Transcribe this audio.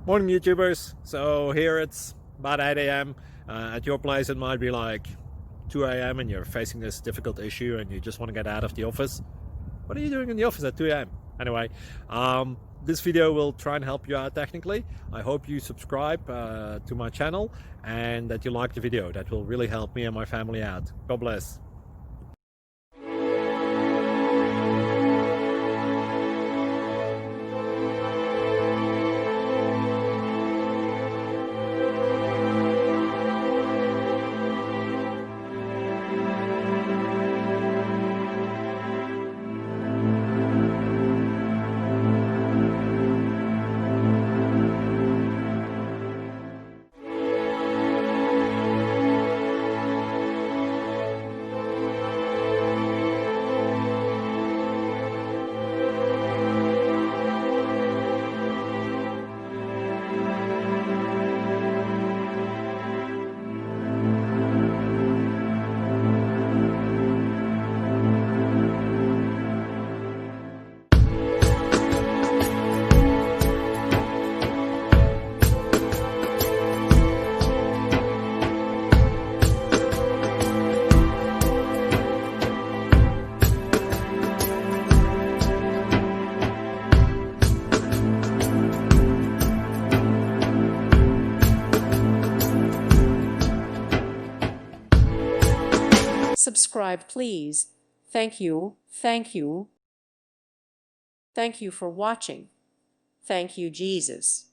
Morning YouTubers. So here it's about 8 a.m. At your place it might be like 2 a.m. and you're facing this difficult issue and you just want to get out of the office. What are you doing in the office at 2 a.m.? Anyway, this video will try and help you out technically. I hope you subscribe to my channel and that you like the video. That will really help me and my family out. God bless. Subscribe, please. Thank you. Thank you. Thank you for watching. Thank you, Jesus.